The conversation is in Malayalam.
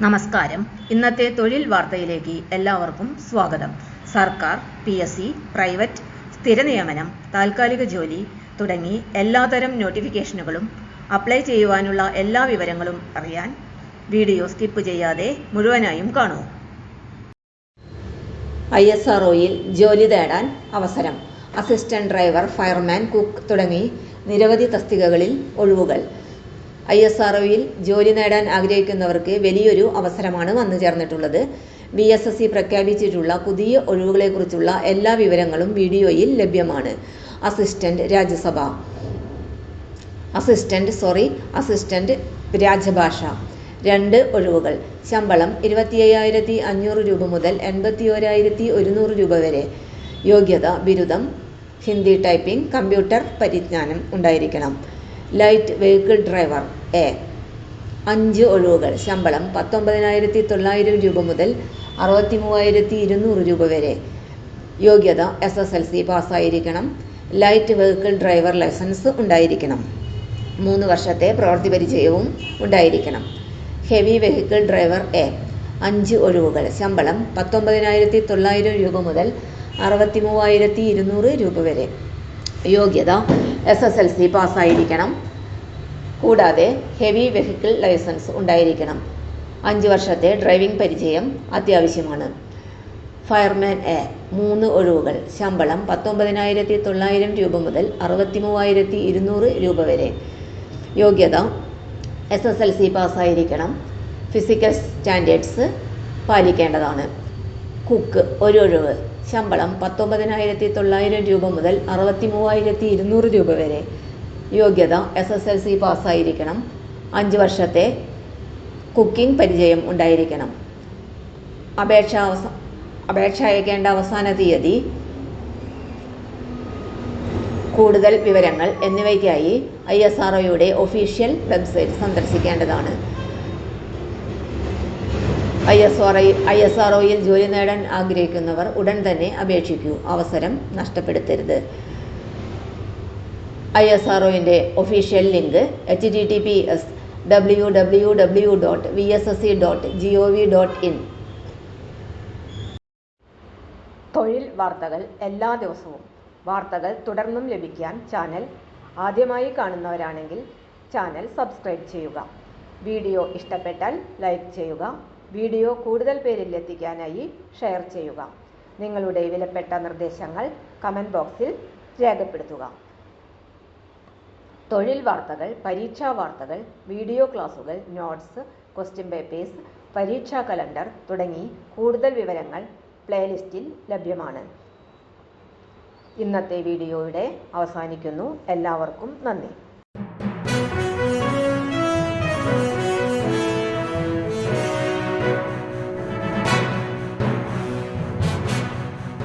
നമസ്കാരം. ഇന്നത്തെ തൊഴിൽ വാർത്തയിലേക്ക് എല്ലാവർക്കും സ്വാഗതം. സർക്കാർ, PSC, പ്രൈവറ്റ്, സ്ഥിര നിയമനം, താൽക്കാലിക ജോലി തുടങ്ങി എല്ലാതരം നോട്ടിഫിക്കേഷനുകളും അപ്ലൈ ചെയ്യുവാനുള്ള എല്ലാ വിവരങ്ങളും അറിയാൻ വീഡിയോ സ്കിപ്പ് ചെയ്യാതെ മുഴുവനായും കാണൂ. ISROയിൽ ജോലി തേടാൻ അവസരം. അസിസ്റ്റന്റ് ഡ്രൈവർ, ഫയർമാൻ, കുക്ക് തുടങ്ങി നിരവധി തസ്തികകളിൽ ഒഴിവുകൾ. ISROയിൽ ജോലി നേടാൻ ആഗ്രഹിക്കുന്നവർക്ക് വലിയൊരു അവസരമാണ് വന്നു ചേർന്നിട്ടുള്ളത്. VSSC പ്രഖ്യാപിച്ചിട്ടുള്ള പുതിയ ഒഴിവുകളെക്കുറിച്ചുള്ള എല്ലാ വിവരങ്ങളും വീഡിയോയിൽ ലഭ്യമാണ്. അസിസ്റ്റന്റ് രാജഭാഷ 2 ഒഴിവുകൾ. ശമ്പളം 25,500 രൂപ മുതൽ 81,100 രൂപ വരെ. യോഗ്യത ബിരുദം, ഹിന്ദി ടൈപ്പിംഗ്, കമ്പ്യൂട്ടർ പരിജ്ഞാനം ഉണ്ടായിരിക്കണം. ലൈറ്റ് വെഹിക്കിൾ ഡ്രൈവർ A 5 ഒഴിവുകൾ. ശമ്പളം 19,900 രൂപ മുതൽ 63,200 രൂപ വരെ. യോഗ്യത SSLC പാസ്സായിരിക്കണം. ലൈറ്റ് വെഹിക്കിൾ ഡ്രൈവർ ലൈസൻസ് ഉണ്ടായിരിക്കണം. 3 വർഷത്തെ പ്രവൃത്തി പരിചയവും ഉണ്ടായിരിക്കണം. ഹെവി വെഹിക്കിൾ ഡ്രൈവർ A 5 ഒഴിവുകൾ. ശമ്പളം 19,900 രൂപ മുതൽ 63,200 രൂപ വരെ. യോഗ്യത SSLC പാസ്സായിരിക്കണം. കൂടാതെ ഹെവി വെഹിക്കിൾ ലൈസൻസ് ഉണ്ടായിരിക്കണം. 5 വർഷത്തെ ഡ്രൈവിംഗ് പരിചയം അത്യാവശ്യമാണ്. ഫയർമാൻ A 3 ഒഴിവുകൾ. ശമ്പളം 19,900 രൂപ മുതൽ 63,200 രൂപ വരെ. യോഗ്യത SSLC പാസ്സായിരിക്കണം. ഫിസിക്കൽ സ്റ്റാൻഡേർഡ്സ് പാലിക്കേണ്ടതാണ്. കുക്ക് 1 ഒഴിവ്. ശമ്പളം 19,900 രൂപ മുതൽ 63,200 രൂപ വരെ. യോഗ്യത SSLC പാസ്സായിരിക്കണം. 5 വർഷത്തെ കുക്കിംഗ് പരിചയം ഉണ്ടായിരിക്കണം. അപേക്ഷ അയക്കേണ്ട അവസാന തീയതി, കൂടുതൽ വിവരങ്ങൾ എന്നിവയ്ക്കായി ISROയുടെ ഒഫീഷ്യൽ വെബ്സൈറ്റ് സന്ദർശിക്കേണ്ടതാണ്. ISROയിൽ ജോലി നേടാൻ ആഗ്രഹിക്കുന്നവർ ഉടൻ തന്നെ അപേക്ഷിക്കൂ. അവസരം നഷ്ടപ്പെടുത്തരുത്. ISROയുടെ ഒഫീഷ്യൽ ലിങ്ക് https://www.vssc.gov.in. തൊഴിൽ വാർത്തകൾ എല്ലാ ദിവസവും. വാർത്തകൾ തുടർന്നും ലഭിക്കാൻ ചാനൽ ആദ്യമായി കാണുന്നവരാണെങ്കിൽ ചാനൽ സബ്സ്ക്രൈബ് ചെയ്യുക. വീഡിയോ ഇഷ്ടപ്പെട്ടാൽ ലൈക്ക് ചെയ്യുക. വീഡിയോ കൂടുതൽ പേരിൽ എത്തിക്കാനായി ഷെയർ ചെയ്യുക. നിങ്ങളുടെ വിലപ്പെട്ട നിർദ്ദേശങ്ങൾ കമൻറ്റ് ബോക്സിൽ രേഖപ്പെടുത്തുക. തൊഴിൽ വാർത്തകൾ, പരീക്ഷാ വാർത്തകൾ, വീഡിയോ ക്ലാസുകൾ, നോട്ട്സ്, ക്വസ്റ്റ്യൻ പേപ്പേഴ്സ്, പരീക്ഷാ കലണ്ടർ തുടങ്ങി കൂടുതൽ വിവരങ്ങൾ പ്ലേലിസ്റ്റിൽ ലഭ്യമാണ്. ഇന്നത്തെ വീഡിയോയുടെ അവസാനിക്കുന്നു. എല്ലാവർക്കും നന്ദി.